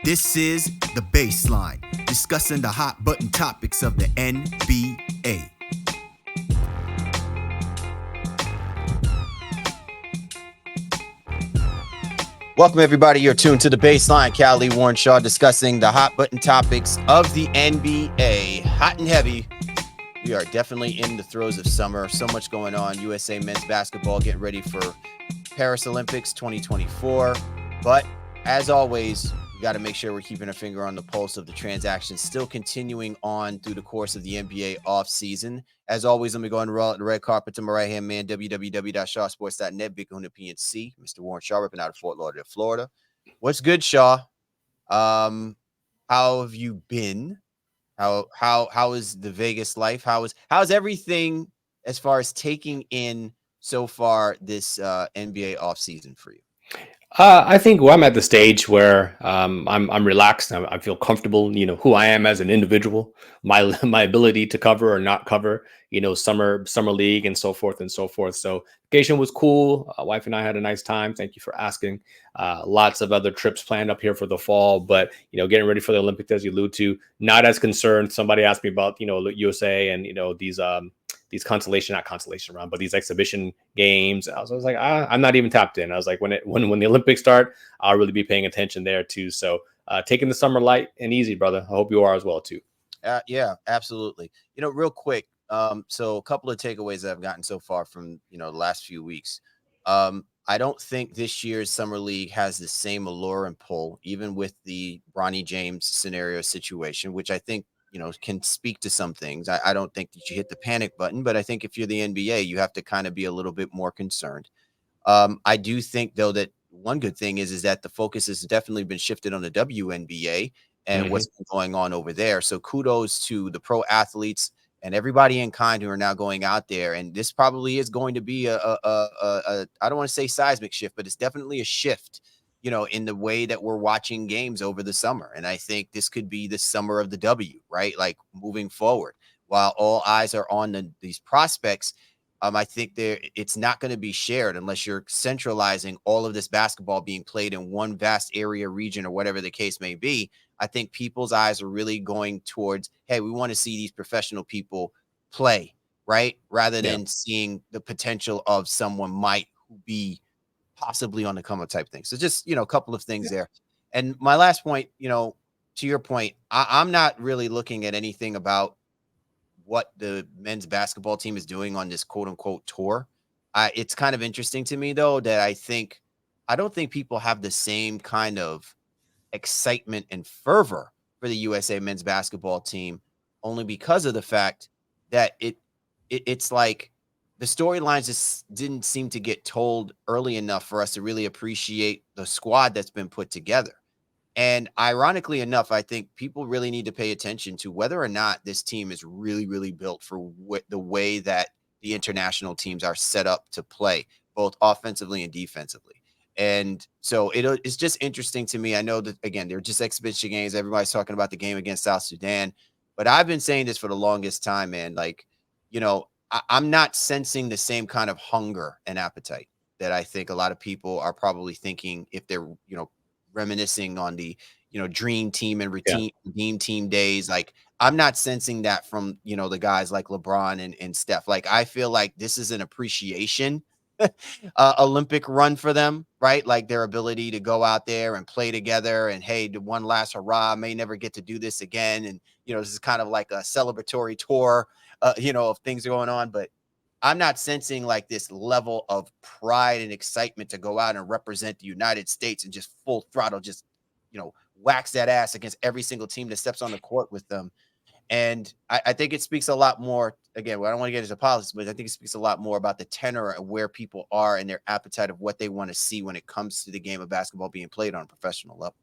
This is The Baseline, discussing the hot button topics of the NBA. Welcome, everybody. You're tuned to The Baseline. Callie Warrenshaw discussing the hot button topics of the NBA. Hot and heavy. We are definitely in the throes of summer. So much going on. USA men's basketball getting ready for Paris Olympics 2024. But as always, we got to make sure we're keeping a finger on the pulse of the transactions still continuing on through the course of the NBA offseason. As always, let me go and roll out the red carpet to my right-hand man, www.shawsports.net, Big Kahuna PNC, Mr. Warren Shaw, ripping out of Fort Lauderdale, Florida. What's good, Shaw? How have you been? How is the Vegas life? How's everything as far as taking in so far this NBA offseason for you? I think I'm at the stage where I'm relaxed. I feel comfortable, who I am as an individual, my ability to cover or not cover, summer league and so forth and so forth. So vacation was cool. Wife and I had a nice time. Thank you for asking. Lots of other trips planned up here for the fall, but getting ready for the Olympics, as you allude to, not as concerned. Somebody asked me about USA and these not consolation round, but these exhibition games. I was like, I'm not even tapped in. I was like, when the Olympics start, I'll really be paying attention there too. So taking the summer light and easy, brother. I hope you are as well too. Yeah, absolutely. Real quick. So a couple of takeaways that I've gotten so far from, the last few weeks. I don't think this year's summer league has the same allure and pull, even with the Bronny James scenario situation, which I think, can speak to some things. I don't think that you hit the panic button, but I think if you're the NBA, you have to kind of be a little bit more concerned. I do think, though, that one good thing is that the focus has definitely been shifted on the WNBA and what's been going on over there. So kudos to the pro athletes and everybody in kind who are now going out there. And this probably is going to be I don't want to say seismic shift, but it's definitely a shift in the way that we're watching games over the summer. And I think this could be the summer of the W, right? Like moving forward, while all eyes are on these prospects, I think it's not going to be shared unless you're centralizing all of this basketball being played in one vast area, region, or whatever the case may be. I think people's eyes are really going towards, hey, we want to see these professional people play, right? Rather than seeing the potential of someone might be possibly on the come up type thing. So just, a couple of things there. And my last point, to your point, I'm not really looking at anything about what the men's basketball team is doing on this quote unquote tour. It's kind of interesting to me, though, that I don't think people have the same kind of excitement and fervor for the USA men's basketball team, only because of the fact that it's like the storylines just didn't seem to get told early enough for us to really appreciate the squad that's been put together. And ironically enough, I think people really need to pay attention to whether or not this team is really, really built for the way that the international teams are set up to play, both offensively and defensively. And so it's just interesting to me. I know that, again, they're just exhibition games. Everybody's talking about the game against South Sudan, but I've been saying this for the longest time, man. Like, I'm not sensing the same kind of hunger and appetite that I think a lot of people are probably thinking if they're, reminiscing on the, dream team and redeem team days. Like, I'm not sensing that from, the guys like LeBron and Steph. Like, I feel like this is an appreciation Olympic run for them, right? Like their ability to go out there and play together and, hey, the one last hurrah, may never get to do this again. And, this is kind of like a celebratory tour, of things going on. But I'm not sensing like this level of pride and excitement to go out and represent the United States and just full throttle, just, wax that ass against every single team that steps on the court with them. And I think it speaks a lot more. Again, I don't want to get into politics, but I think it speaks a lot more about the tenor and where people are and their appetite of what they want to see when it comes to the game of basketball being played on a professional level.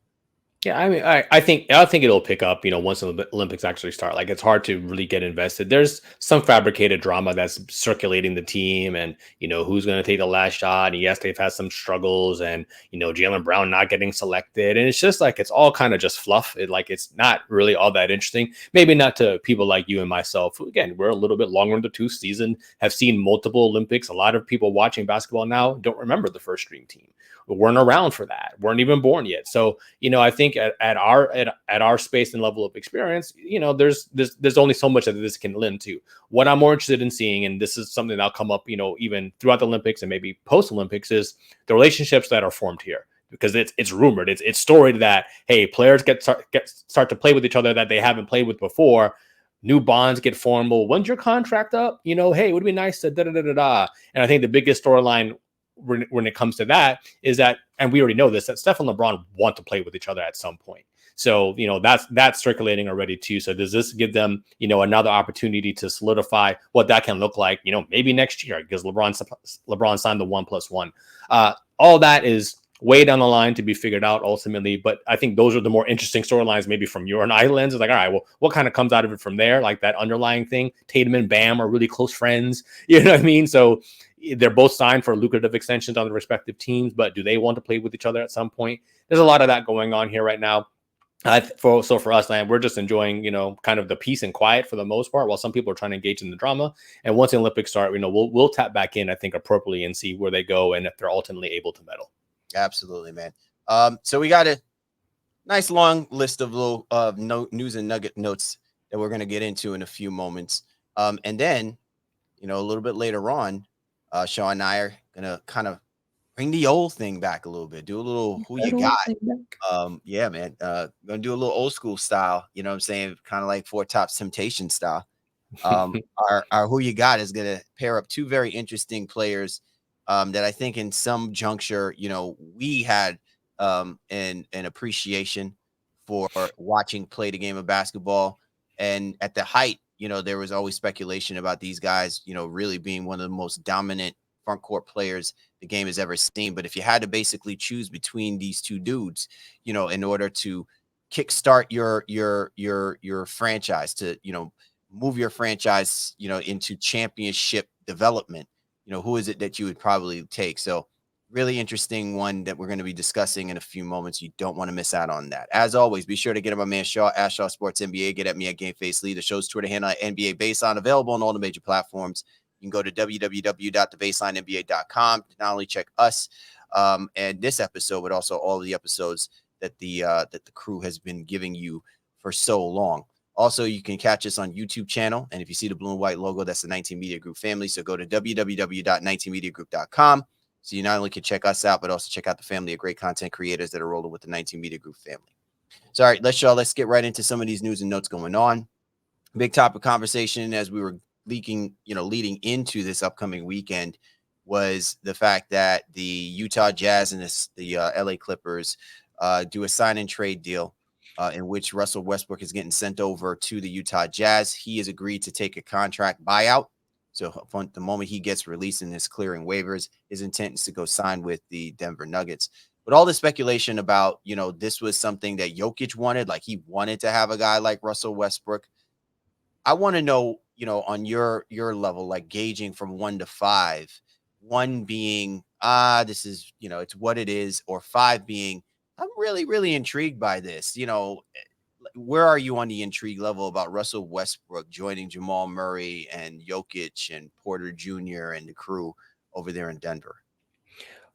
Yeah, I mean, I think it'll pick up, once the Olympics actually start. Like, it's hard to really get invested. There's some fabricated drama that's circulating the team, and who's going to take the last shot. And yes, they've had some struggles, and Jalen Brown not getting selected, and it's just like it's all kind of just fluff. It's not really all that interesting. Maybe not to people like you and myself, who, again, we're a little bit longer in the tooth season, have seen multiple Olympics. A lot of people watching basketball now don't remember the first dream team, weren't around for that, weren't even born yet. So, I think at our space and level of experience, there's only so much that this can lend to. What I'm more interested in seeing, and this is something that'll come up, even throughout the Olympics and maybe post Olympics, is the relationships that are formed here. Because it's rumored, it's storied that, hey, players start to play with each other that they haven't played with before. New bonds get formed. Well, when's your contract up? Hey, it would be nice to da da da da da. And I think the biggest storyline when it comes to that is that, and we already know this, that Steph and LeBron want to play with each other at some point. So, that's circulating already too. So does this give them, another opportunity to solidify what that can look like, maybe next year, because LeBron signed the 1+1. All that is way down the line to be figured out ultimately. But I think those are the more interesting storylines, maybe from your and I lens. It's like, all right, well, what kind of comes out of it from there? Like that underlying thing. Tatum and Bam are really close friends. You know what I mean? So they're both signed for lucrative extensions on the respective teams, but do they want to play with each other at some point? There's a lot of that going on here right now. So for us, man, we're just enjoying, kind of the peace and quiet for the most part, while some people are trying to engage in the drama. And once the Olympics start, we'll tap back in, I think, appropriately and see where they go and if they're ultimately able to medal. Absolutely, man. So we got a nice long list of little news and nugget notes that we're going to get into in a few moments. And then, a little bit later on, Sean and I are going to kind of bring the old thing back a little bit, do a little who you got. Yeah, man. Gonna do a little old school style, you know what I'm saying? Kind of like Four Tops Temptation style. Our who you got is gonna pair up two very interesting players that I think in some juncture, we had an appreciation for watching play the game of basketball. And at the height, there was always speculation about these guys, really being one of the most dominant front court players the game has ever seen. But if you had to basically choose between these two dudes, in order to kickstart your franchise, to move your franchise, into championship development, who is it that you would probably take? So really interesting one that we're going to be discussing in a few moments. You don't want to miss out on that. As always, be sure to get at my man Shaw, @Shaw Sports NBA. Get at me at Game Face Lee. The show's Twitter handle at NBA Baseline, available on all the major platforms. You can go to www.thebaselineNBA.com to not only check us and this episode, but also all of the episodes that the crew has been giving you for so long. Also, you can catch us on YouTube channel. And if you see the blue and white logo, that's the 19 Media Group family. So go to www.19mediagroup.com. So you not only can check us out, but also check out the family of great content creators that are rolling with the 19 Media Group family. So, all right, let's get right into some of these news and notes going on. Big topic conversation as we were leading into this upcoming weekend was the fact that the Utah Jazz and the LA Clippers do a sign and trade deal in which Russell Westbrook is getting sent over to the Utah Jazz. He has agreed to take a contract buyout. So from the moment he gets released and is clearing waivers, his intent is to go sign with the Denver Nuggets. But all the speculation about, this was something that Jokic wanted, like he wanted to have a guy like Russell Westbrook. I want to know, on your level, like gauging from 1 to 5, 1 being, this is, it's what it is, or 5 being, I'm really, really intrigued by this. Where are you on the intrigue level about Russell Westbrook joining Jamal Murray and Jokic and Porter Jr. and the crew over there in Denver?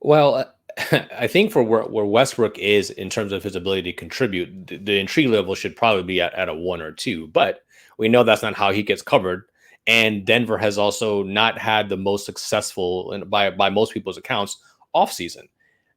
Well, I think for where Westbrook is in terms of his ability to contribute, the intrigue level should probably be at a 1 or 2. But we know that's not how he gets covered. And Denver has also not had the most successful, and by most people's accounts, offseason.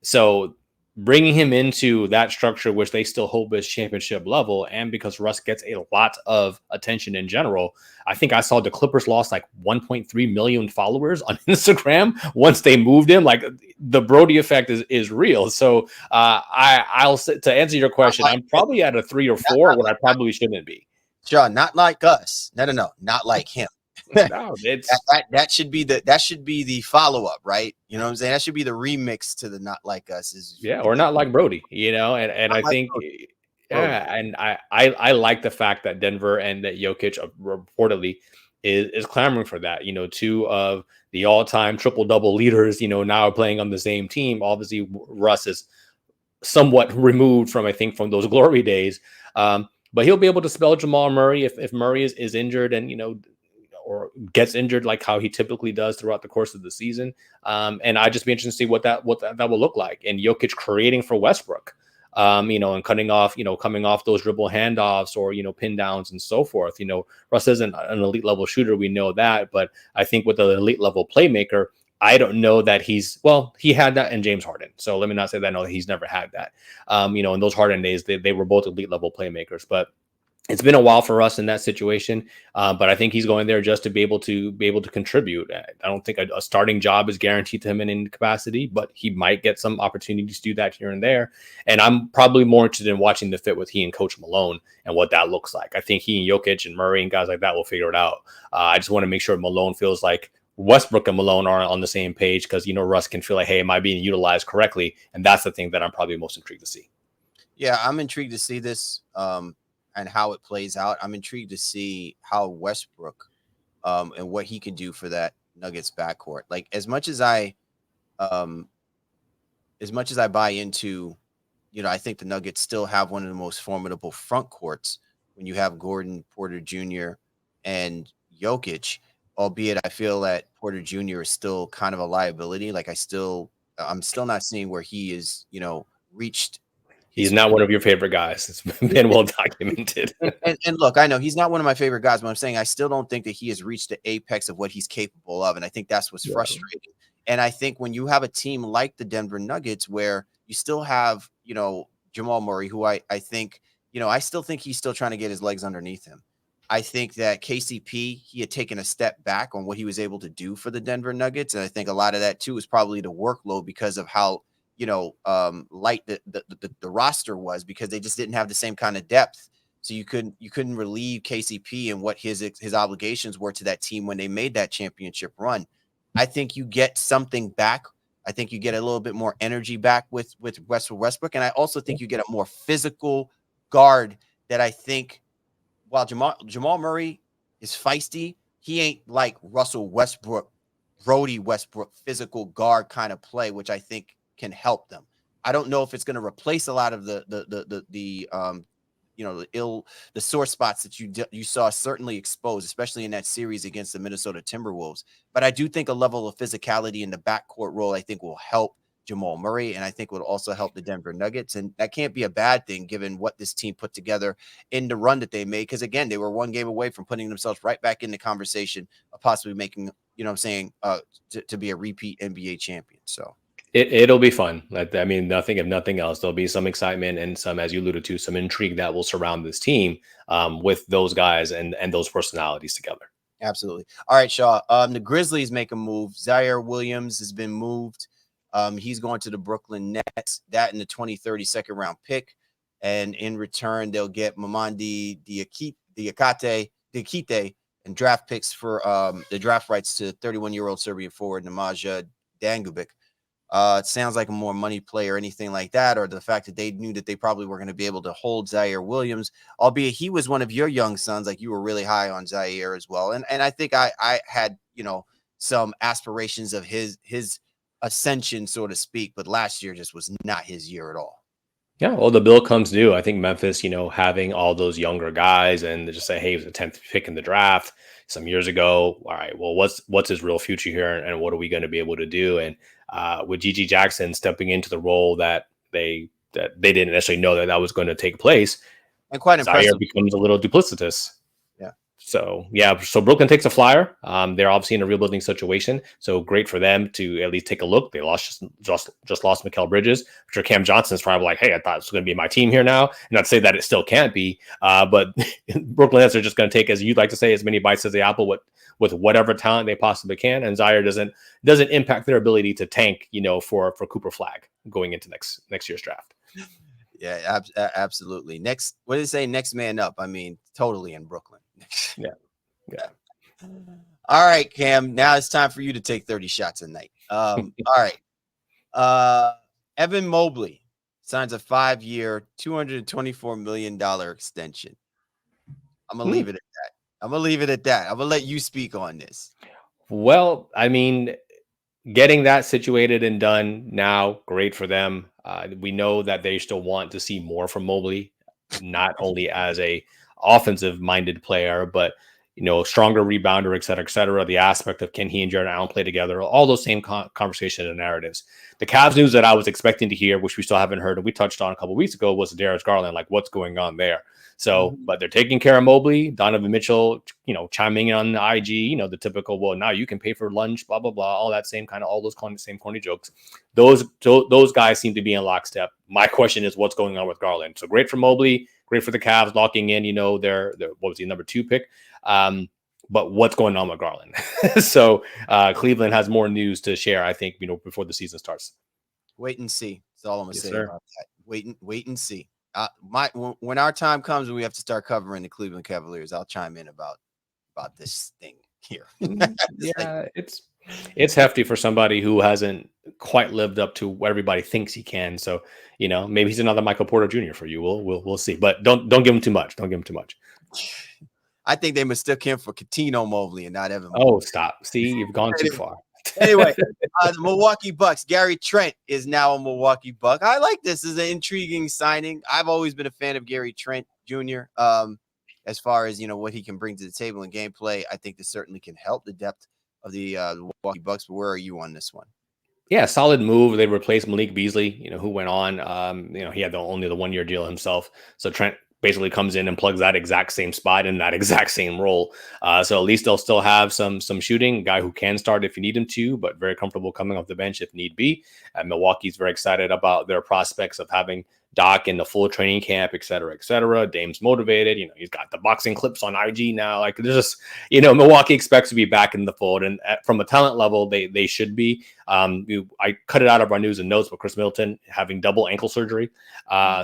So bringing him into that structure, which they still hope is championship level, and because Russ gets a lot of attention in general, I think I saw the Clippers lost like 1.3 million followers on Instagram once they moved him. Like the Brody effect is real. So I'll say, to answer your question, I'm probably at a 3 or 4 where I probably shouldn't be. Sure, not like us. No, not like him. No, it's that should be the follow-up, right? You know what I'm saying? That should be the remix to the Not Like Us. Or not like Brody, and I think Brody. and I like the fact that Denver and that Jokic reportedly is clamoring for that. 2 of the all-time triple-double leaders, now are playing on the same team. Obviously, Russ is somewhat removed from those glory days. But he'll be able to spell Jamal Murray if Murray is injured, and or gets injured like how he typically does throughout the course of the season. And I'd just be interested to see what that will look like. And Jokic creating for Westbrook, and cutting off, coming off those dribble handoffs or, pin downs and so forth. Russ isn't an elite level shooter. We know that. But I think with an elite level playmaker, I don't know that he had that in James Harden. So let me not say that. No, he's never had that. In those Harden days, they were both elite level playmakers, but it's been a while for us in that situation. But I think he's going there just to be able to contribute. I don't think a starting job is guaranteed to him in any capacity, but he might get some opportunities to do that here and there. And I'm probably more interested in watching the fit with he and Coach Malone and what that looks like. I think he and Jokic and Murray and guys like that will figure it out. I just want to make sure Malone feels like Westbrook and Malone are on the same page, because Russ can feel like, hey, am I being utilized correctly? And that's the thing that I'm probably most intrigued to see. Yeah, I'm intrigued to see this and how it plays out. I'm intrigued to see how Westbrook and what he can do for that Nuggets backcourt. Like as much as I buy into, I think the Nuggets still have one of the most formidable front courts when you have Gordon, Porter Jr., and Jokic. Albeit I feel that Porter Jr. is still kind of a liability. Like I'm still not seeing where he is, reached. He's not one of your favorite guys. It's been well documented. and look, I know he's not one of my favorite guys, but I'm saying I still don't think that he has reached the apex of what he's capable of. And I think that's what's frustrating. And I think when you have a team like the Denver Nuggets, where you still have, Jamal Murray, who I think, I still think he's still trying to get his legs underneath him. I think that KCP, he had taken a step back on what he was able to do for the Denver Nuggets. And I think a lot of that too is probably the workload because of how, light the roster was, because they just didn't have the same kind of depth. So you couldn't relieve KCP and what his obligations were to that team when they made that championship run. I think you get something back. I think you get a little bit more energy back with Westbrook. And I also think you get a more physical guard that I think, while Jamal Murray is feisty, he ain't like Russell Westbrook, Brody Westbrook, physical guard kind of play, which I think can help them. I don't know if it's going to replace a lot of the sore spots that you saw certainly exposed, especially in that series against the Minnesota Timberwolves. But I do think a level of physicality in the backcourt role, I think, will help Jamal Murray, and I think would also help the Denver Nuggets. And that can't be a bad thing given what this team put together in the run that they made. Because again, they were one game away from putting themselves right back in the conversation of possibly making, to be a repeat NBA champion. So it'll be fun. I mean, if nothing else, there'll be some excitement and some, as you alluded to, some intrigue that will surround this team with those guys and those personalities together. Absolutely. All right, Shaw. The Grizzlies make a move. Zhaire Williams has been moved. He's going to the Brooklyn Nets, that in the 2030 second round pick. And in return, they'll get Mamadi Diakite and draft picks for the draft rights to 31-year-old Serbian forward Nemaja Dangubic. It sounds like a more money play or anything like that, or the fact that they knew that they probably were going to be able to hold Zhaire Williams, albeit he was one of your young sons. Like you were really high on Zhaire as well. And I think I had, some aspirations of his ascension, so to speak, but last year just was not his year at all. Yeah, well, the bill comes due. I think Memphis, having all those younger guys and just say, hey, he was the 10th pick in the draft some years ago. All right, well, what's his real future here, and what are we going to be able to do? And with Gigi Jackson stepping into the role that they didn't necessarily know that was going to take place, and quite impressive, Zhaire becomes a little duplicitous. Yeah. So Brooklyn takes a flyer. They're obviously in a rebuilding situation, so great for them to at least take a look. They just lost Mikal Bridges, which Cam Johnson's probably like, hey, I thought it was going to be my team here now. And not to say that it still can't be, but Brooklyn Nets are just going to take, as you'd like to say, as many bites as the apple with whatever talent they possibly can. And Zhaire doesn't impact their ability to tank, for Cooper Flag going into next year's draft. Yeah, absolutely. What did they say? Next man up. I mean, totally in Brooklyn. Yeah. All right, Cam. Now it's time for you to take 30 shots a night. All right. Evan Mobley signs a 5-year, $224 million extension. I'm gonna leave it at that. I'm gonna let you speak on this. Well, I mean, getting that situated and done now, great for them. We know that they still want to see more from Mobley, not only as a offensive-minded player, but stronger rebounder, et cetera, et cetera. The aspect of can he and Jared Allen play together, all those same conversations and narratives. The Cavs news that I was expecting to hear, which we still haven't heard, and we touched on a couple of weeks ago, was Darius Garland, like what's going on there. So, but they're taking care of Mobley, Donovan Mitchell, chiming in on the IG, the typical, well, now you can pay for lunch, blah, blah, blah, all that same kind of, all those same corny jokes. Those guys seem to be in lockstep. My question is what's going on with Garland? So great for Mobley, great for the Cavs locking in, their what was he, number 2 pick? But what's going on with Garland? So Cleveland has more news to share, I think, before the season starts. Wait and see. That's all I'm gonna say about that. Wait and see. When our time comes and we have to start covering the Cleveland Cavaliers, I'll chime in about this thing here. Yeah, it's hefty for somebody who hasn't quite lived up to what everybody thinks he can. So maybe he's another Michael Porter Jr. for you. We'll see, but don't give him too much. Don't give him too much. I think they mistook him for Coutinho Mobley and not Evan. Oh, stop! See, you've gone too far. Anyway, the Milwaukee Bucks. Gary Trent is now a Milwaukee Buck. I like this. This is an intriguing signing. I've always been a fan of Gary Trent Jr. As far as what he can bring to the table in gameplay, I think this certainly can help the depth of the Milwaukee Bucks. But where are you on this one? Yeah, solid move. They replaced Malik Beasley, who went on. He had only the 1-year deal himself. So Trent basically comes in and plugs that exact same spot in that exact same role. So at least they'll still have some shooting, a guy who can start if you need him to, but very comfortable coming off the bench if need be. Milwaukee's very excited about their prospects of having Doc in the full training camp, et cetera, et cetera. Dame's motivated. He's got the boxing clips on IG now. Like there's just, Milwaukee expects to be back in the fold, and from a talent level, they should be. I cut it out of our news and notes with Chris Middleton having double ankle surgery.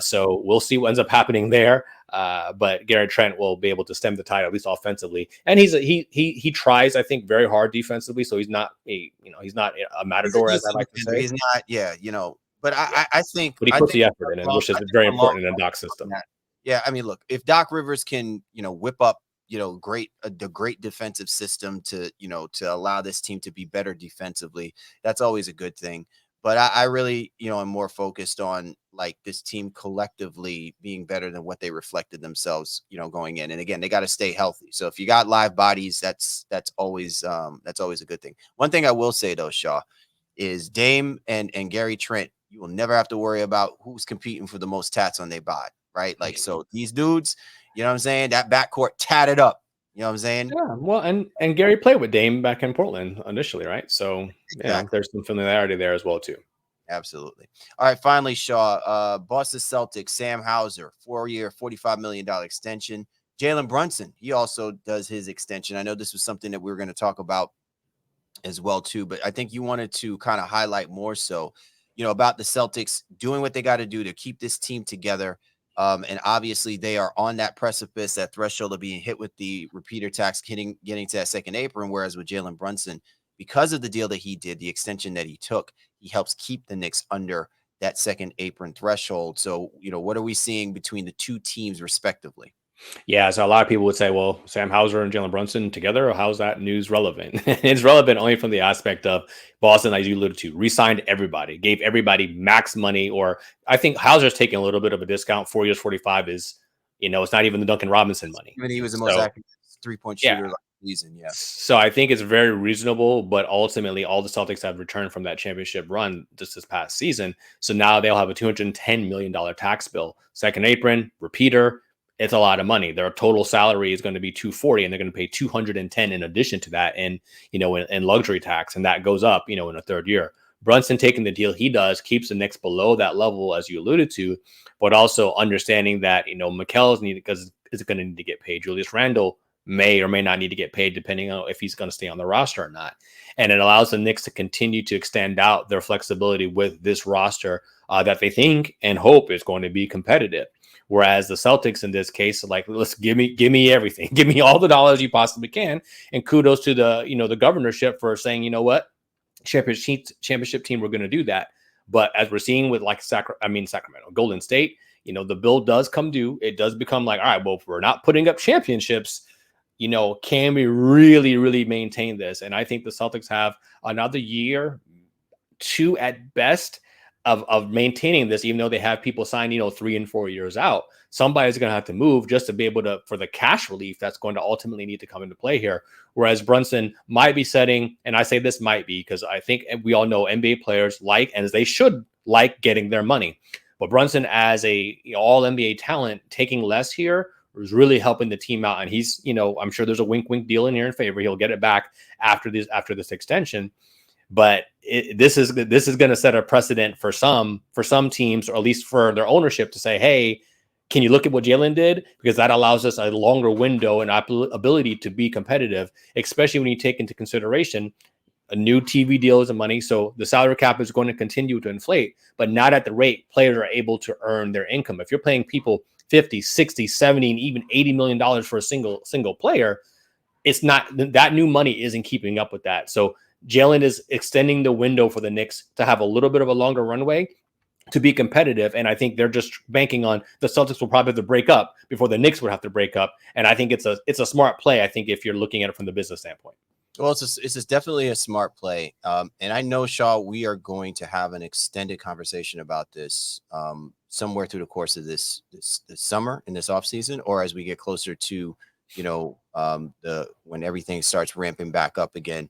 So we'll see what ends up happening there. But Gary Trent will be able to stem the tide, at least offensively. And he tries, I think, very hard defensively. So he's not he's not a matador, as I like to say. He's not, But I think, but he puts the effort in, which is very important in a Doc system. Yeah, I mean, look, if Doc Rivers can, whip up, the great defensive system to allow this team to be better defensively, that's always a good thing. But I really, am more focused on like this team collectively being better than what they reflected themselves, going in. And again, they got to stay healthy. So if you got live bodies, that's always a good thing. One thing I will say though, Shaw, is Dame and Gary Trent, you will never have to worry about who's competing for the most tats on their bod, right? Like, so these dudes, you know what I'm saying? That backcourt tatted up. You know what I'm saying? Yeah, well, and Gary played with Dame back in Portland initially, right? So there's some familiarity there as well too. Absolutely. All right, finally, Shaw, Boston Celtics, Sam Hauser, 4-year, $45 million extension. Jalen Brunson, he also does his extension. I know this was something that we were going to talk about as well too, but I think you wanted to kind of highlight more so, about the Celtics doing what they got to do to keep this team together. And obviously they are on that precipice, that threshold of being hit with the repeater tax, getting to that second apron. Whereas with Jalen Brunson, because of the deal that he did, the extension that he took, he helps keep the Knicks under that second apron threshold. So, what are we seeing between the two teams respectively? Yeah, so a lot of people would say, well, Sam Hauser and Jalen Brunson together, how's that news relevant? It's relevant only from the aspect of Boston, as you alluded to, re-signed everybody, gave everybody max money, or I think Hauser's taking a little bit of a discount. 4 years, 45 is, it's not even the Duncan Robinson money. Even he was the most active 3-point shooter last season, yeah. So I think it's very reasonable, but ultimately all the Celtics have returned from that championship run just this past season. So now they'll have a $210 million tax bill, second apron, repeater. It's a lot of money. Their total salary is going to be 240, and they're going to pay 210 in addition to that, in luxury tax, and that goes up, in a third year. Brunson taking the deal he does keeps the Knicks below that level, as you alluded to, but also understanding that Mikal is needed because is going to need to get paid. Julius Randle may or may not need to get paid depending on if he's going to stay on the roster or not, and it allows the Knicks to continue to extend out their flexibility with this roster that they think and hope is going to be competitive. Whereas the Celtics in this case are like, let's give me everything, give me all the dollars you possibly can. And kudos to the governorship for saying, you know what, championship team, we're going to do that. But as we're seeing with Sacramento, Golden State, the bill does come due. It does become like, all right, well, if we're not putting up championships, can we really, really maintain this? And I think the Celtics have another year, 2 at best, of maintaining this, even though they have people sign, 3 and 4 years out, somebody's going to have to move just to be able to, for the cash relief that's going to ultimately need to come into play here. Whereas Brunson might be setting, and I say this might be because I think we all know NBA players like, and they should like, getting their money. But Brunson, as a all NBA talent, taking less here was really helping the team out. And he's, I'm sure there's a wink deal in here in favor. He'll get it back after this extension. But this is going to set a precedent for some teams, or at least for their ownership, to say, hey, can you look at what Jalen did? Because that allows us a longer window and ability to be competitive, especially when you take into consideration a new TV deals and money. So the salary cap is going to continue to inflate, but not at the rate players are able to earn their income. If you're paying people 50, 60, 70, and even $80 million for a single player, it's not, that new money isn't keeping up with that. So Jalen is extending the window for the Knicks to have a little bit of a longer runway to be competitive. And I think they're just banking on the Celtics will probably have to break up before the Knicks would have to break up. And I think it's a smart play, I think, if you're looking at it from the business standpoint. Well, it's definitely a smart play. And I know, Shaw, we are going to have an extended conversation about this somewhere through the course of this summer, in this offseason, or as we get closer to, when everything starts ramping back up again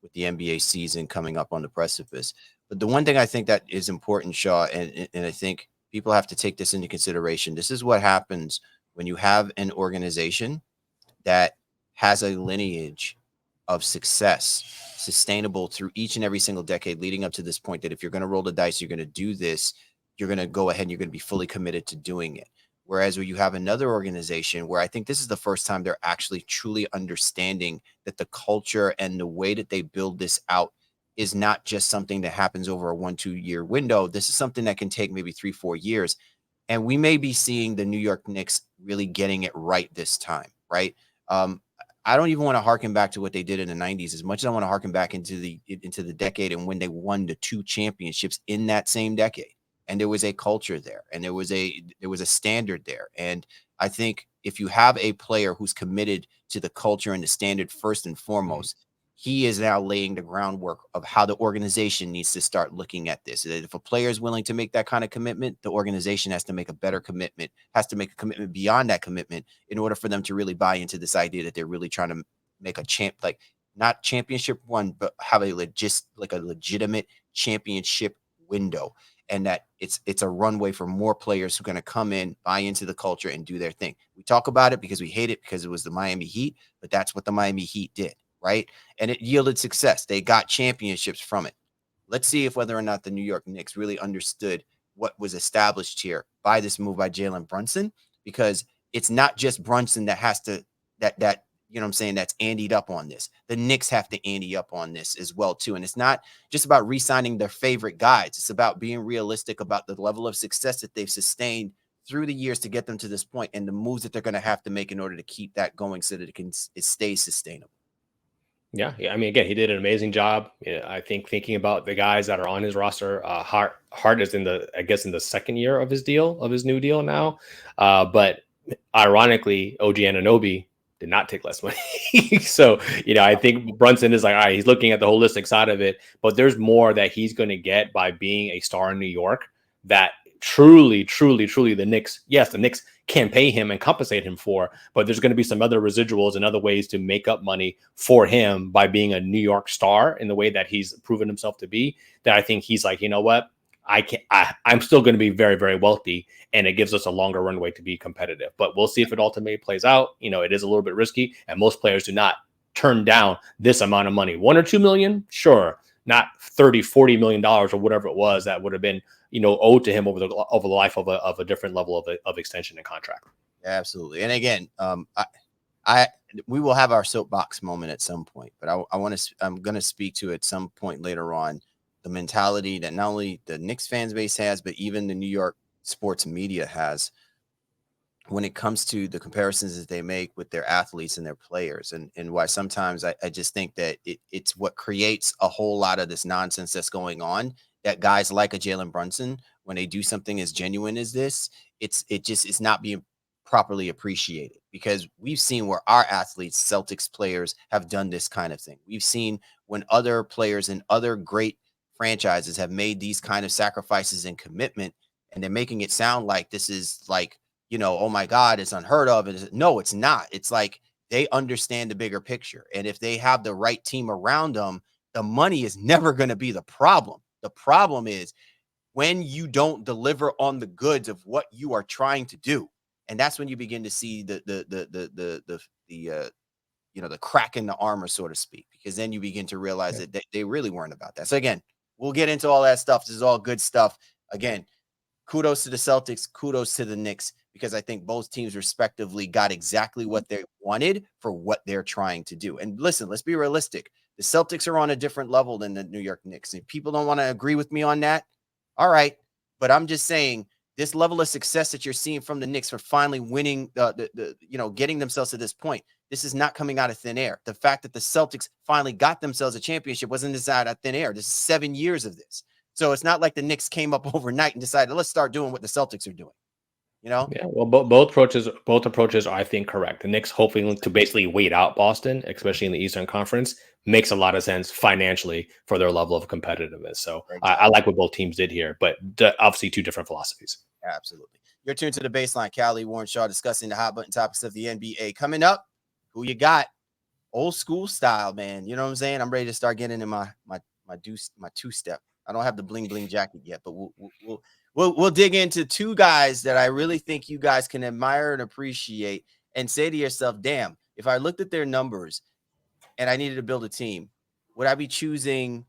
with the NBA season coming up on the precipice. But the one thing I think that is important, Shaw, and I think people have to take this into consideration. This is what happens when you have an organization that has a lineage of success, sustainable through each and every single decade leading up to this point, that if you're going to roll the dice, you're going to do this, you're going to go ahead and you're going to be fully committed to doing it. Whereas when you have another organization where I think this is the first time they're actually truly understanding that the culture and the way that they build this out is not just something that happens over a 1-2 year window. This is something that can take maybe 3-4 years. And we may be seeing the New York Knicks really getting it right this time, right? I don't even want to harken back to what they did in the 90s as much as I want to harken back into the decade and when they won the 2 championships in that same decade. And there was a culture there, and there was a standard there. And I think if you have a player who's committed to the culture and the standard first and foremost, he is now laying the groundwork of how the organization needs to start looking at this. If a player is willing to make that kind of commitment, the organization has to make a better commitment, has to make a commitment beyond that commitment in order for them to really buy into this idea that they're really trying to make a not championship one, but have a legitimate championship window. And that it's a runway for more players who are going to come in, buy into the culture, and do their thing. We talk about it because we hate it because it was the Miami Heat, but that's what the Miami Heat did, right? And it yielded success. They got championships from it. Let's see if whether or not the New York Knicks really understood what was established here by this move by Jalen Brunson, because it's not just Brunson that has to that you know what I'm saying, that's andied up on this. The Knicks have to ante up on this as well, too. And it's not just about re-signing their favorite guys. It's about being realistic about the level of success that they've sustained through the years to get them to this point, and the moves that they're going to have to make in order to keep that going so that it stays sustainable. Yeah. I mean, again, he did an amazing job. I think thinking about the guys that are on his roster, Hart is in the second year of his new deal now. But ironically, OG Anunoby did not take less money. So, I think Brunson is like, all right, he's looking at the holistic side of it, but there's more that he's going to get by being a star in New York that truly the Knicks can pay him and compensate him for, but there's going to be some other residuals and other ways to make up money for him by being a New York star in the way that he's proven himself to be, that I think he's like, you know what? I'm still going to be very, very wealthy, and it gives us a longer runway to be competitive. But we'll see if it ultimately plays out. It is a little bit risky, and most players do not turn down this amount of money. $1 or $2 million, sure, not $30-40 million or whatever it was that would have been owed to him over the life of a different level of extension and contract. Absolutely. And again, we will have our soapbox moment at some point, but I'm going to speak to at some point later on the mentality that not only the Knicks fans base has, but even the New York sports media has when it comes to the comparisons that they make with their athletes and their players, and why sometimes I just think that it's what creates a whole lot of this nonsense that's going on, that guys like a Jalen Brunson, when they do something as genuine as this, it's not being properly appreciated, because we've seen where our athletes, Celtics players, have done this kind of thing. We've seen when other players and other great franchises have made these kind of sacrifices and commitment, and they're making it sound like this is like, oh my God, it's unheard of. No, it's not. It's like they understand the bigger picture. And if they have the right team around them, the money is never going to be the problem. The problem is when you don't deliver on the goods of what you are trying to do. And that's when you begin to see the crack in the armor, so to speak, because then you begin to realize that they really weren't about that. So again, we'll get into all that stuff. This is all good stuff. Again, kudos to the Celtics, kudos to the Knicks, because I think both teams respectively got exactly what they wanted for what they're trying to do. And listen, let's be realistic. The Celtics are on a different level than the New York Knicks. If people don't want to agree with me on that, all right. But I'm just saying this level of success that you're seeing from the Knicks for finally winning, getting themselves to this point, this is not coming out of thin air. The fact that the Celtics finally got themselves a championship wasn't just out of thin air. This is 7 years of this. So it's not like the Knicks came up overnight and decided, let's start doing what the Celtics are doing. Yeah, well, both approaches are, I think, correct. The Knicks hoping to basically wait out Boston, especially in the Eastern Conference, makes a lot of sense financially for their level of competitiveness. So I like what both teams did here, but obviously two different philosophies. Absolutely. You're tuned to The Baseline. Callie, Warren Shaw discussing the hot button topics of the NBA. Coming up, who you got? Old school style, man. You know what I'm saying? I'm ready to start getting in my two-step. I don't have the bling bling jacket yet, but we'll dig into two guys that I really think you guys can admire and appreciate and say to yourself, damn, if I looked at their numbers and I needed to build a team, would I be choosing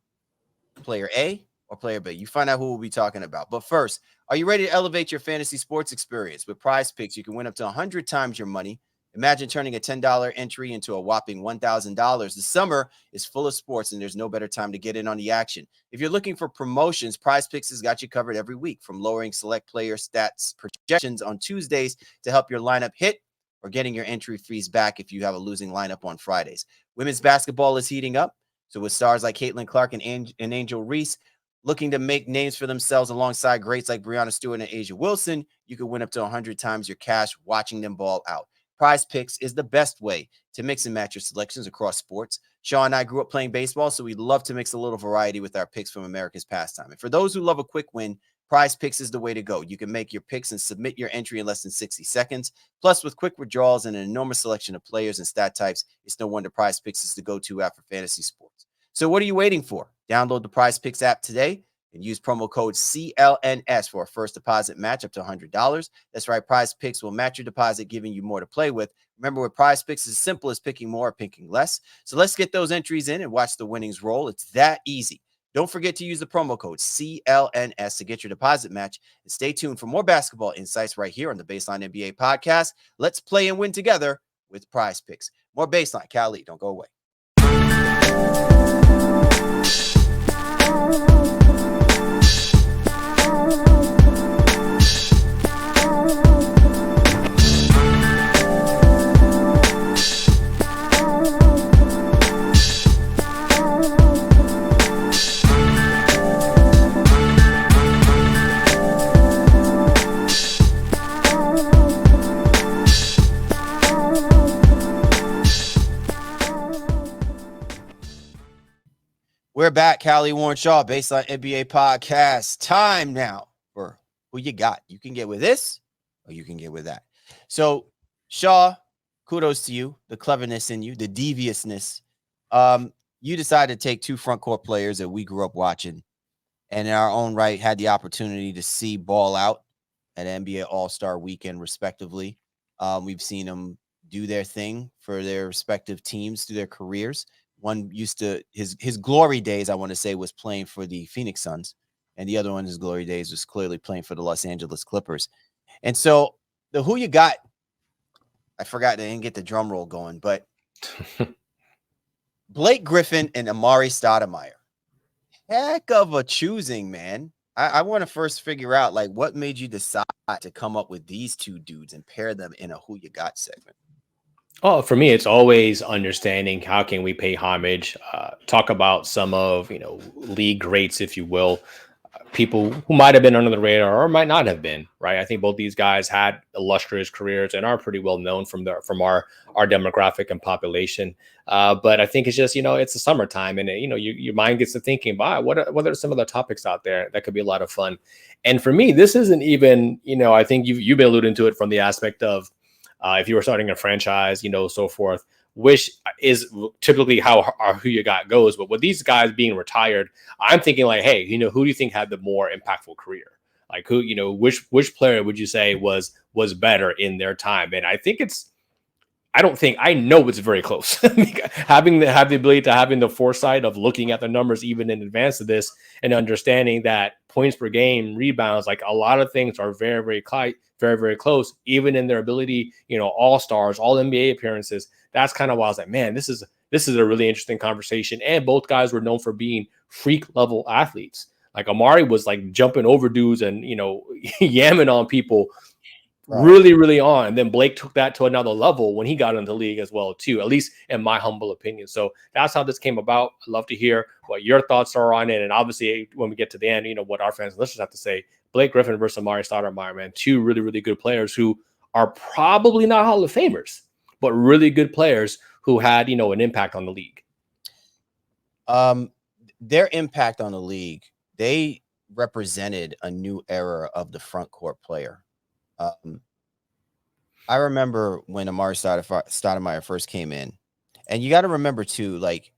player A or player B? You find out who we'll be talking about. But first, are you ready to elevate your fantasy sports experience? With Prize Picks, you can win up to 100 times your money. Imagine turning a $10 entry into a whopping $1,000. The summer is full of sports, and there's no better time to get in on the action. If you're looking for promotions, Prize Picks has got you covered every week, from lowering select player stats projections on Tuesdays to help your lineup hit, or getting your entry fees back if you have a losing lineup on Fridays. Women's basketball is heating up, so with stars like Caitlin Clark and Angel Reese looking to make names for themselves alongside greats like Breanna Stewart and A'ja Wilson, you can win up to 100 times your cash watching them ball out. Prize Picks is the best way to mix and match your selections across sports. Shaw and I grew up playing baseball, so we love to mix a little variety with our picks from America's pastime. And for those who love a quick win, Prize Picks is the way to go. You can make your picks and submit your entry in less than 60 seconds. Plus, with quick withdrawals and an enormous selection of players and stat types, it's no wonder Prize Picks is the go-to app for fantasy sports. So what are you waiting for? Download the Prize Picks app today and use promo code CLNS for a first deposit match up to $100. That's right. Prize Picks will match your deposit, giving you more to play with. Remember, with Prize Picks, it's as simple as picking more or picking less. So let's get those entries in and watch the winnings roll. It's that easy. Don't forget to use the promo code CLNS to get your deposit match. And stay tuned for more basketball insights right here on the Baseline NBA podcast. Let's play and win together with Prize Picks. More Baseline. Callie, don't go away. We're back. Callie, Warren Shaw, Baseline NBA podcast. Time now for who you got. You can get with this or you can get with that. So, Shaw, kudos to you, the cleverness in you, the deviousness. You decided to take two front court players that we grew up watching and in our own right had the opportunity to see ball out at NBA All-Star Weekend, respectively. We've seen them do their thing for their respective teams through their careers. One used to his glory days, I want to say, was playing for the Phoenix Suns, and the other one, his glory days, was clearly playing for the Los Angeles Clippers. And so the who you got, I forgot, they didn't get the drum roll going, but Blake Griffin and Amar'e Stoudemire. Heck of a choosing, man. I want to first figure out, like, what made you decide to come up with these two dudes and pair them in a who you got segment? Oh, for me, it's always understanding how can we pay homage, talk about some of, league greats, if you will. people who might have been under the radar or might not have been, right? I think both these guys had illustrious careers and are pretty well known from our demographic and population. But I think it's just, it's the summertime, and your mind gets to thinking, wow, what are some of the topics out there that could be a lot of fun? And for me, this isn't even, I think you've been alluding to it from the aspect of if you were starting a franchise, so forth, which is typically how who you got goes. But with these guys being retired, I'm thinking like, hey, who do you think had the more impactful career? Like who, which player would you say was better in their time? And I think I know it's very close. Having the ability to having the foresight of looking at the numbers even in advance of this and understanding that points per game, rebounds, like a lot of things are very, very very, very close, even in their ability, all-stars, all NBA appearances. That's kind of why I was like, man, this is a really interesting conversation. And both guys were known for being freak level athletes. Like Amar'e was like jumping over dudes and, yamming on people really, really on. And then Blake took that to another level when he got into the league as well, too, at least in my humble opinion. So that's how this came about. I'd love to hear what your thoughts are on it. And obviously, when we get to the end, what our fans and listeners have to say. Blake Griffin versus Amar'e Stoudemire, man, two really, really good players who are probably not Hall of Famers, but really good players who had, an impact on the league. Their impact on the league, they represented a new era of the front court player. I remember when Amar'e Stoudemire first came in, and you got to remember too, like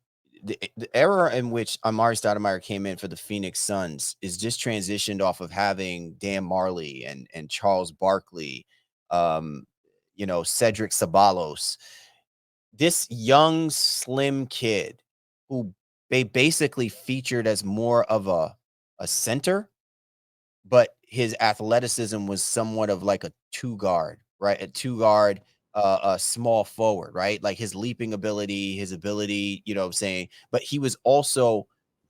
the era in which Amar'e Stoudemire came in for the Phoenix Suns is just transitioned off of having Dan Marley and Charles Barkley, Cedric Ceballos. This young, slim kid who they basically featured as more of a center, but his athleticism was somewhat of like a two guard, right? A two guard, a small forward, right? Like his leaping ability, his ability, but he was also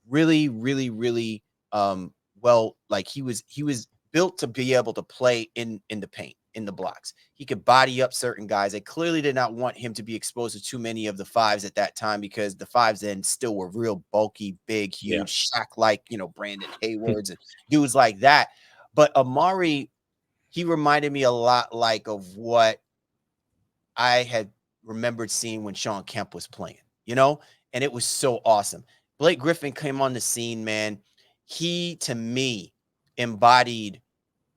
really, really, really well, like he was built to be able to play in the paint, in the blocks. He could body up certain guys. They clearly did not want him to be exposed to too many of the fives at that time, because the fives then still were real bulky, big, huge, Shaq-like, Brandon Haywards and dudes like that. But Amar'e, he reminded me a lot like of what I had remembered seeing when Shawn Kemp was playing, and it was so awesome. Blake Griffin came on the scene, man. He, to me, embodied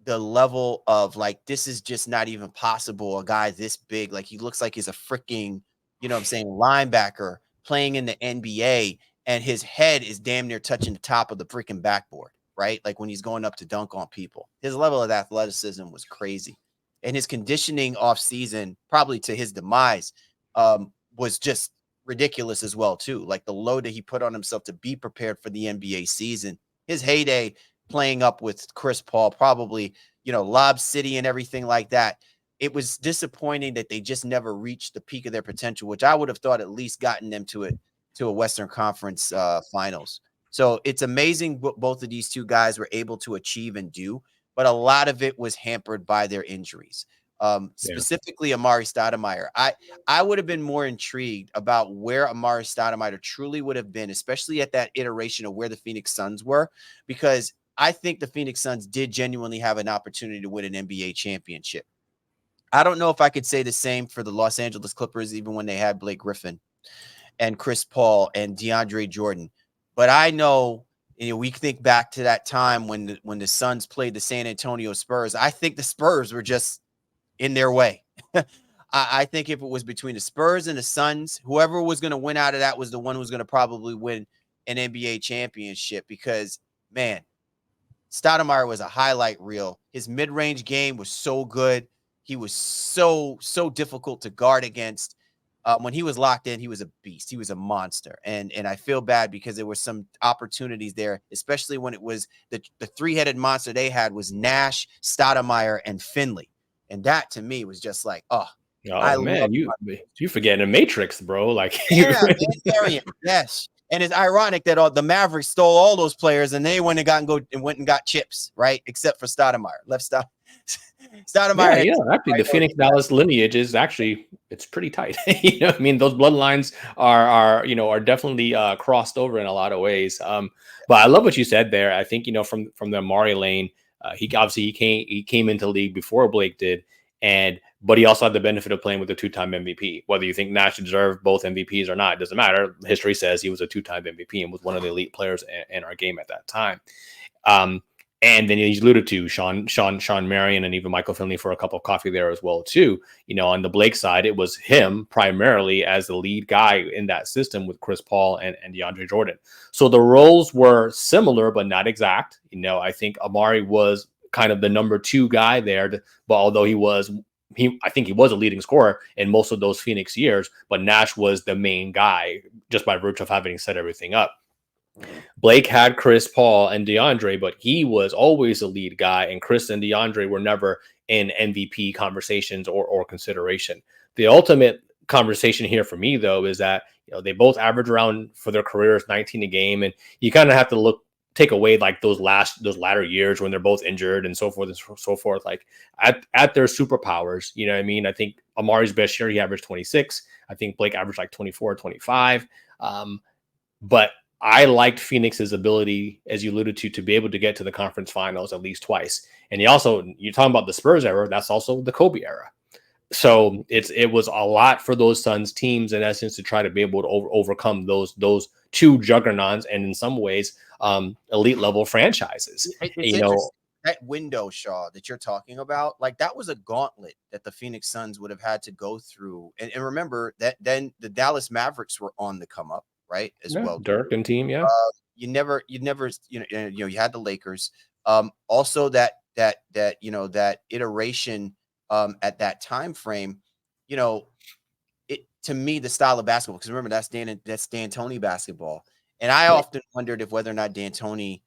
the level of like, this is just not even possible. A guy this big, like he looks like he's a freaking, linebacker playing in the NBA, and his head is damn near touching the top of the freaking backboard, right? Like when he's going up to dunk on people. His level of athleticism was crazy. And his conditioning off season, probably to his demise, was just ridiculous as well, too. Like the load that he put on himself to be prepared for the NBA season. His heyday playing up with Chris Paul, probably, Lob City and everything like that. It was disappointing that they just never reached the peak of their potential, which I would have thought at least gotten them to a Western Conference finals. So it's amazing what both of these two guys were able to achieve and do, but a lot of it was hampered by their injuries. Specifically Amar'e Stoudemire. I would have been more intrigued about where Amar'e Stoudemire truly would have been, especially at that iteration of where the Phoenix Suns were, because I think the Phoenix Suns did genuinely have an opportunity to win an NBA championship. I don't know if I could say the same for the Los Angeles Clippers, even when they had Blake Griffin and Chris Paul and DeAndre Jordan. But I know, we think back to that time when the Suns played the San Antonio Spurs. I think the Spurs were just in their way. I think if it was between the Spurs and the Suns, whoever was going to win out of that was the one who was going to probably win an NBA championship, because, man, Stoudemire was a highlight reel. His mid-range game was so good. He was so difficult to guard against. When he was locked in, he was a beast. He was a monster. And I feel bad because there were some opportunities there, especially when it was the three-headed monster they had was Nash, Stoudemire, and Finley. And that to me was just like, man, you forgetting the Matrix, bro. Like, yes. And it's ironic that the Mavericks stole all those players, and they went and got chips, right? Except for Stoudemire, left Stoudemire Yeah, had actually, the Phoenix Dallas lineage is actually it's pretty tight. I mean, those bloodlines are definitely crossed over in a lot of ways. But I love what you said there. I think from the Amar'e lane, he obviously he came into the league before Blake did, but he also had the benefit of playing with a two-time MVP. Whether you think Nash deserved both MVPs or not, it doesn't matter. History says he was a two-time MVP and was one of the elite players in our game at that time. And then he's alluded to Sean Marion and even Michael Finley for a cup of coffee there as well too. On the Blake side, it was him primarily as the lead guy in that system with Chris Paul and DeAndre Jordan. So the roles were similar but not exact. I think Amar'e was kind of the number two guy there, but although I think he was a leading scorer in most of those Phoenix years, but Nash was the main guy just by virtue of having set everything up. Blake had Chris Paul and DeAndre, but he was always the lead guy, and Chris and DeAndre were never in MVP conversations or consideration. The ultimate conversation here for me, though, is that they both average around for their careers 19 a game, and you kind of have to take away like those latter years when they're both injured and so forth and so forth. Like at their superpowers, you know what I mean? I think Amar'e's best year he averaged 26. I think Blake averaged like 24 or 25. But I liked Phoenix's ability, as you alluded to be able to get to the conference finals at least twice. And you're talking about the Spurs era. That's also the Kobe era. So it was a lot for those Suns teams in essence to try to be able to overcome those two juggernauts and in some ways elite level franchises. It's that window, Shaw, that you're talking about, like that was a gauntlet that the Phoenix Suns would have had to go through. And remember that then the Dallas Mavericks were on the come up. Right, well, Dirk and team, yeah. You had the Lakers. Also that iteration at that time frame, it to me the style of basketball, because remember that's D'Antoni basketball, and I often wondered if whether or not D'Antoni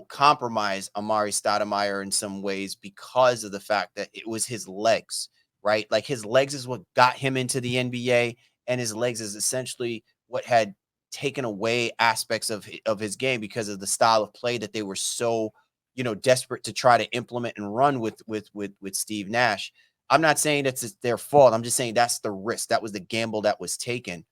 compromised Amar'e Stoudemire in some ways because of the fact that it was his legs, right? Like his legs is what got him into the NBA, and his legs is essentially what had taken away aspects of his game because of the style of play that they were so, desperate to try to implement and run with Steve Nash. I'm not saying that's their fault. I'm just saying that's the risk. That was the gamble that was taken.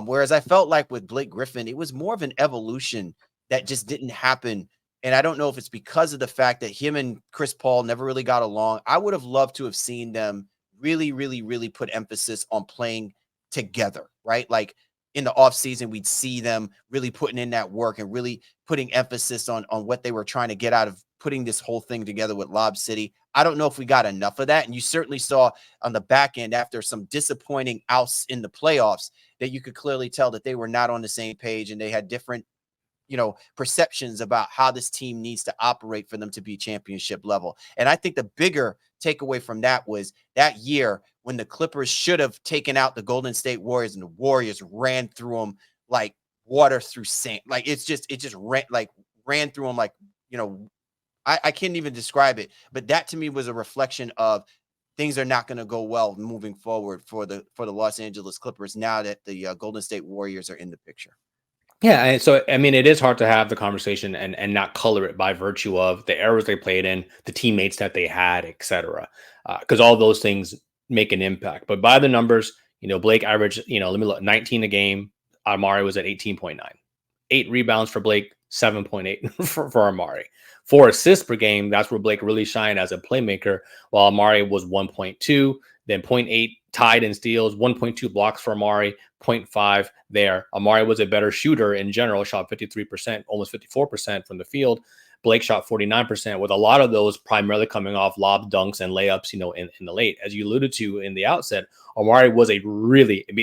Whereas I felt like with Blake Griffin, it was more of an evolution that just didn't happen. And I don't know if it's because of the fact that him and Chris Paul never really got along. I would have loved to have seen them really, really, really put emphasis on playing together, right? Like, in the offseason, we'd see them really putting in that work and really putting emphasis on what they were trying to get out of putting this whole thing together with Lob City. I don't know if we got enough of that. And you certainly saw on the back end after some disappointing outs in the playoffs that you could clearly tell that they were not on the same page and they had different perceptions about how this team needs to operate for them to be championship level. And I think the bigger takeaway from that was that year when the Clippers should have taken out the Golden State Warriors and the Warriors ran through them like water through sand. Like it just ran through them like, I can't even describe it, but that to me was a reflection of things are not going to go well moving forward for the Los Angeles Clippers now that the Golden State Warriors are in the picture. Yeah, and so I mean, it is hard to have the conversation and not color it by virtue of the eras they played in, the teammates that they had, etc. Because all those things make an impact. But by the numbers, Blake averaged, let me look, 19 a game. Amar'e was at 18.9, 8 rebounds for Blake, 7.8 for Amar'e. 4 assists per game. That's where Blake really shined as a playmaker, while Amar'e was 1.2, then 0.8 tied in steals, 1.2 blocks for Amar'e, 0.5 there. Amar'e was a better shooter in general, shot 53%, almost 54% from the field. Blake shot 49%, with a lot of those primarily coming off lob dunks and layups, in the late. As you alluded to in the outset, Amar'e was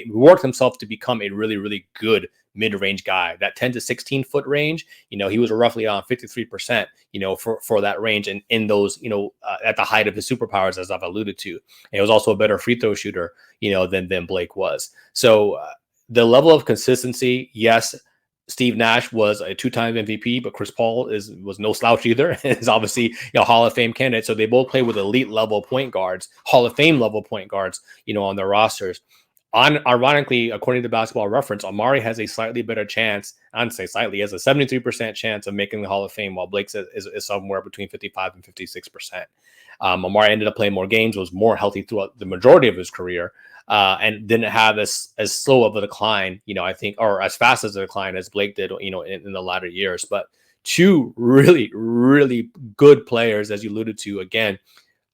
worked himself to become a really, really good mid-range guy. That 10 to 16 foot range, he was roughly on 53%, for that range. And in those, at the height of his superpowers, as I've alluded to, and he was also a better free throw shooter, than Blake was. So the level of consistency, yes, Steve Nash was a 2-time MVP, but Chris Paul was no slouch either. Is obviously Hall of Fame candidate. So they both play with elite level point guards, Hall of Fame level point guards, on their rosters. ironically, according to Basketball Reference, Amar'e has a slightly better chance. I'd say slightly, has a 73% chance of making the Hall of Fame, while Blake is somewhere between 55 and 56%. Amar'e ended up playing more games, was more healthy throughout the majority of his career, and didn't have as slow of a decline, I think, or as fast as a decline as Blake did, in the latter years. But two really, really good players, as you alluded to, again,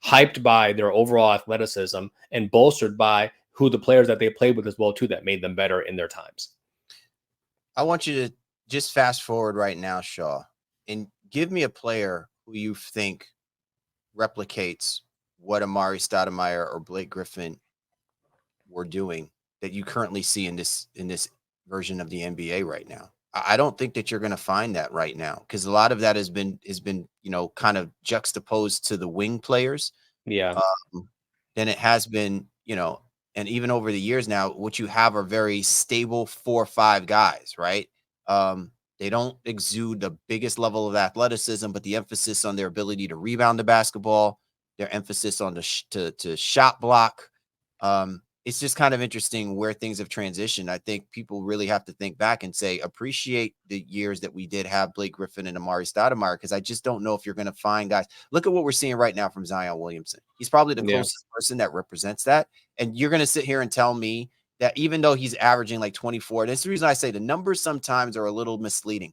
hyped by their overall athleticism and bolstered by who the players that they played with as well, too, that made them better in their times. I want you to just fast forward right now, Shaw, and give me a player who you think replicates what Amar'e Stoudemire or Blake Griffin were doing that you currently see in this version of the NBA right now. I don't think that you're going to find that right now, because a lot of that has been kind of juxtaposed to the wing players. Yeah. Than it has been, and even over the years now, what you have are very stable 4 or 5 guys, right? They don't exude the biggest level of athleticism, but the emphasis on their ability to rebound the basketball, their emphasis on the to shot block. It's just kind of interesting where things have transitioned. I think people really have to think back and say, appreciate the years that we did have Blake Griffin and Amar'e Stoudemire, because I just don't know if you're going to find guys. Look at what we're seeing right now from Zion Williamson. He's probably the closest person that represents that. And you're going to sit here and tell me that even though he's averaging like 24, that's the reason I say the numbers sometimes are a little misleading.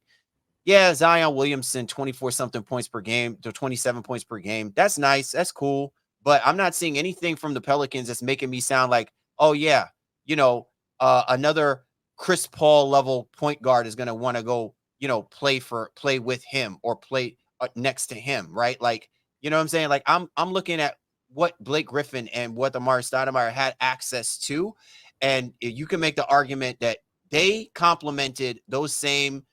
Yeah, Zion Williamson, 24 something points per game to 27 points per game. That's nice. That's cool. But I'm not seeing anything from the Pelicans that's making me sound like, oh yeah, another Chris Paul level point guard is going to want to go, play with him or play next to him, right? Like, you know what I'm saying? Like I'm looking at what Blake Griffin and what Amar'e Stoudemire had access to, and you can make the argument that they complemented those same,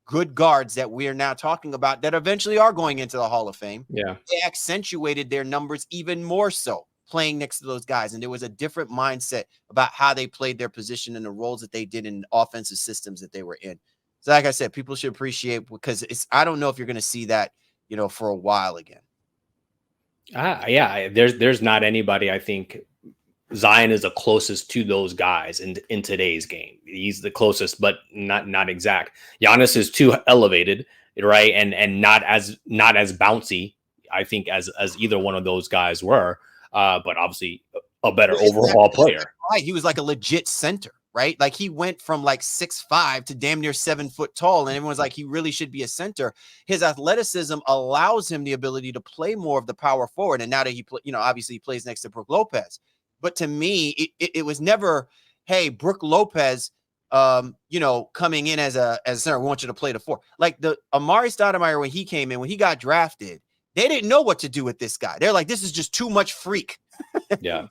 good guards that we are now talking about that eventually are going into the Hall of Fame. Yeah. They accentuated their numbers even more so playing next to those guys. And there was a different mindset about how they played their position and the roles that they did in offensive systems that they were in. So like I said, people should appreciate, because I don't know if you're going to see that, for a while again. Yeah, there's not anybody. I think Zion is the closest to those guys in today's game. He's the closest, but not exact. Giannis is too elevated, right? And not as bouncy, I think, as either one of those guys were. But obviously a better overall player. Right. He was like a legit center, right? Like he went from like 6'5" to damn near 7 foot tall. And everyone's like, he really should be a center. His athleticism allows him the ability to play more of the power forward. And now that he, obviously he plays next to Brook Lopez. But to me, it was never, hey, Brook Lopez, coming in as a center, we want you to play the 4. Like the Amar'e Stoudemire, when he came in, when he got drafted, they didn't know what to do with this guy. They're like, this is just too much freak. Yeah.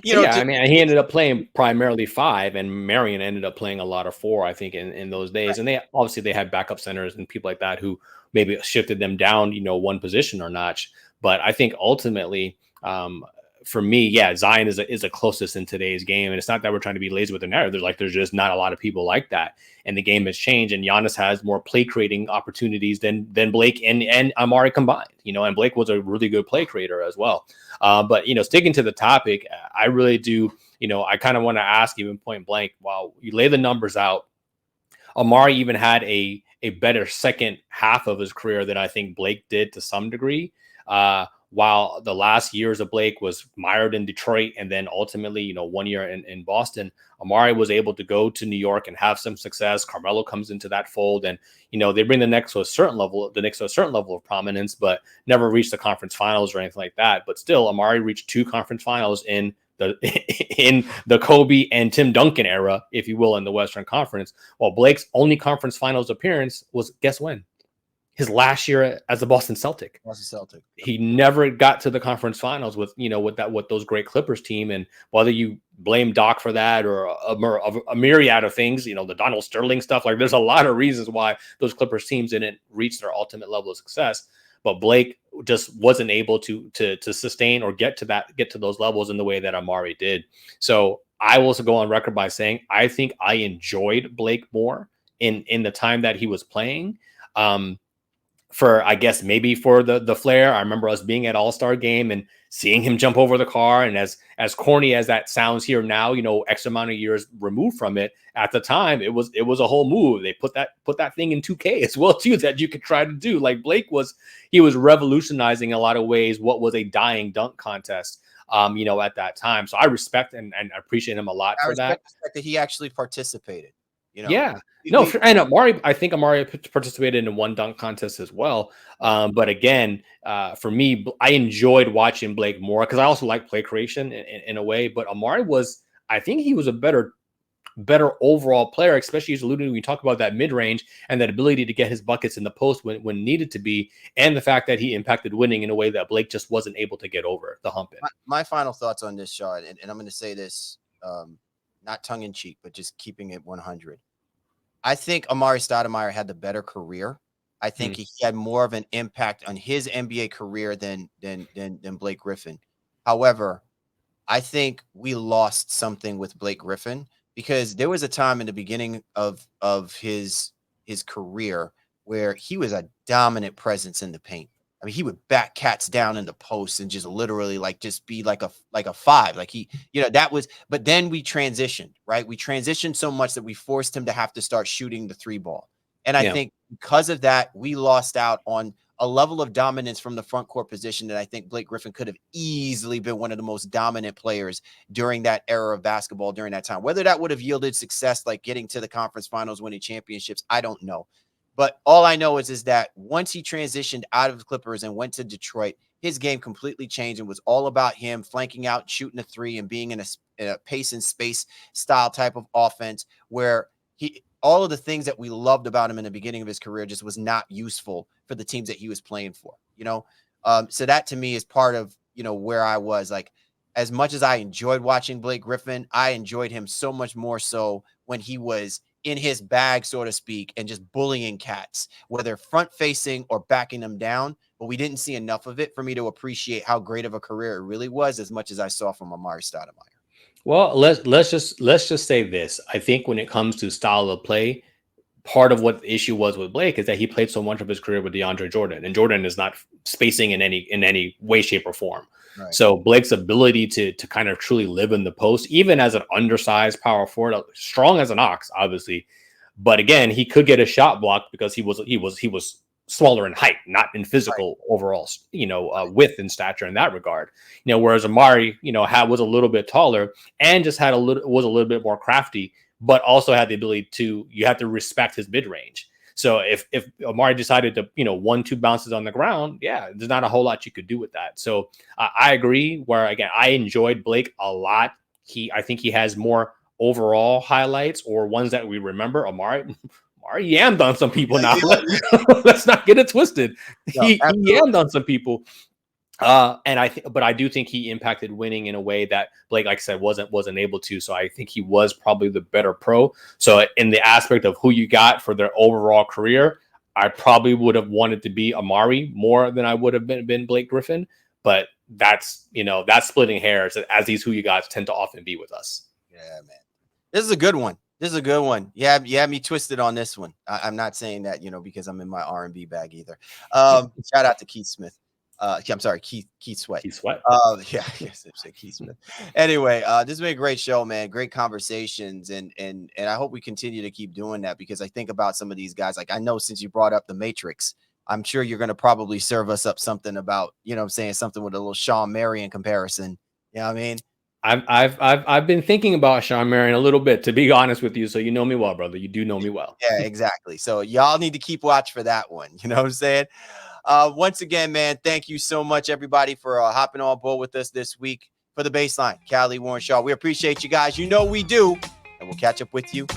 I mean, he ended up playing primarily 5, and Marion ended up playing a lot of 4, I think, in those days. Right. And they had backup centers and people like that who maybe shifted them down, one position or notch. But I think ultimately, for me, yeah, Zion is the closest in today's game. And it's not that we're trying to be lazy with the narrative. There's just not a lot of people like that. And the game has changed. And Giannis has more play creating opportunities than Blake and Amar'e combined. And Blake was a really good play creator as well. But sticking to the topic, I really do. I kind of want to ask, even point blank, while you lay the numbers out, Amar'e even had a better second half of his career than I think Blake did to some degree. While the last years of Blake was mired in Detroit and then ultimately, 1 year in Boston, Amar'e was able to go to New York and have some success. Carmelo comes into that fold, and, they bring the Knicks to a certain level of prominence, but never reached the conference finals or anything like that. But still, Amar'e reached 2 conference finals in the Kobe and Tim Duncan era, if you will, in the Western Conference, while Blake's only conference finals appearance was, guess when? His last year as a Boston Celtic. He never got to the conference finals with those great Clippers team. And whether you blame Doc for that or a myriad of things, the Donald Sterling stuff, like there's a lot of reasons why those Clippers teams didn't reach their ultimate level of success. But Blake just wasn't able to sustain or get to those levels in the way that Amar'e did. So I will also go on record by saying I think I enjoyed Blake more in the time that he was playing. for, I guess, maybe for the flair. I remember us being at All-Star game and seeing him jump over the car. And as corny as that sounds here now, X amount of years removed from it, at the time, it was a whole move. They put that thing in 2K as well too, that you could try to do. Like Blake was revolutionizing in a lot of ways what was a dying dunk contest, at that time. So I respect and appreciate him a lot for that. The fact that he actually participated. Yeah. No, and Amar'e participated in one dunk contest as well. But again, for me, I enjoyed watching Blake more because I also like play creation in a way. But Amar'e I think he was a better overall player, especially as alluding when we talk about that mid range and that ability to get his buckets in the post when needed to be, and the fact that he impacted winning in a way that Blake just wasn't able to get over the hump in. My final thoughts on this, Shaw, and I'm going to say this, not tongue in cheek, but just keeping it 100. I think Amar'e Stoudemire had the better career. I think he had more of an impact on his NBA career than Blake Griffin. However, I think we lost something with Blake Griffin because there was a time in the beginning of his career where he was a dominant presence in the paint. I mean, he would back cats down in the post and just literally just be like a five. Like that was, but then we transitioned, right? We transitioned so much that we forced him to have to start shooting the 3-ball. And I think because of that, we lost out on a level of dominance from the front court position that I think Blake Griffin could have easily been one of the most dominant players during that era of basketball during that time. Whether that would have yielded success, like getting to the conference finals, winning championships, I don't know. But all I know is that once he transitioned out of the Clippers and went to Detroit, his game completely changed and was all about him flanking out, shooting a three, and being in a pace and space style type of offense where all of the things that we loved about him in the beginning of his career just was not useful for the teams that he was playing for, So that to me is part of, where I was. Like, as much as I enjoyed watching Blake Griffin, I enjoyed him so much more so when he was in his bag, so to speak, and just bullying cats, whether front facing or backing them down. But we didn't see enough of it for me to appreciate how great of a career it really was, as much as I saw from Amar'e Stoudemire. Well, let's just say this. I think when it comes to style of play, part of what the issue was with Blake is that he played so much of his career with DeAndre Jordan, and Jordan is not spacing in any way, shape, or form. Right. So Blake's ability to kind of truly live in the post, even as an undersized power forward, strong as an ox, obviously, but again, he could get a shot blocked because he was smaller in height, not in physical overall, width and stature in that regard. Whereas Amar'e, was a little bit taller and just was a little bit more crafty, but also had the ability you have to respect his mid range. So if Amar'e decided to, 1-2 bounces on the ground, there's not a whole lot you could do with that. So I agree where, again, I enjoyed Blake a lot. I think he has more overall highlights or ones that we remember. Amar'e yammed on some people now. Let's not get it twisted. No, he yammed on some people. But I do think he impacted winning in a way that Blake, like I said, wasn't able to. So I think he was probably the better pro. So in the aspect of who you got for their overall career, I probably would have wanted to be Amar'e more than I would have been Blake Griffin. But that's splitting hairs, as these who you guys tend to often be with us. Yeah, man. This is a good one. You had me twisted on this one. I'm not saying that, because I'm in my R&B bag either. Shout out to Keith Smith. I'm sorry, Keith Sweat. Keith Sweat. Yes, Keith Smith. Anyway, this has been a great show, man. Great conversations, and I hope we continue to keep doing that because I think about some of these guys. Like, I know since you brought up the Matrix, I'm sure you're going to probably serve us up something about, something with a little Shawn Marion comparison. You know what I mean? I've been thinking about Shawn Marion a little bit, to be honest with you. So you know me well, brother. You do know me well. Yeah, exactly. So y'all need to keep watch for that one. You know what I'm saying? Once again, man, thank you so much, everybody, for hopping on board with us this week for The Baseline. Callie, Warren, Shaw. We appreciate you guys. We do. And we'll catch up with you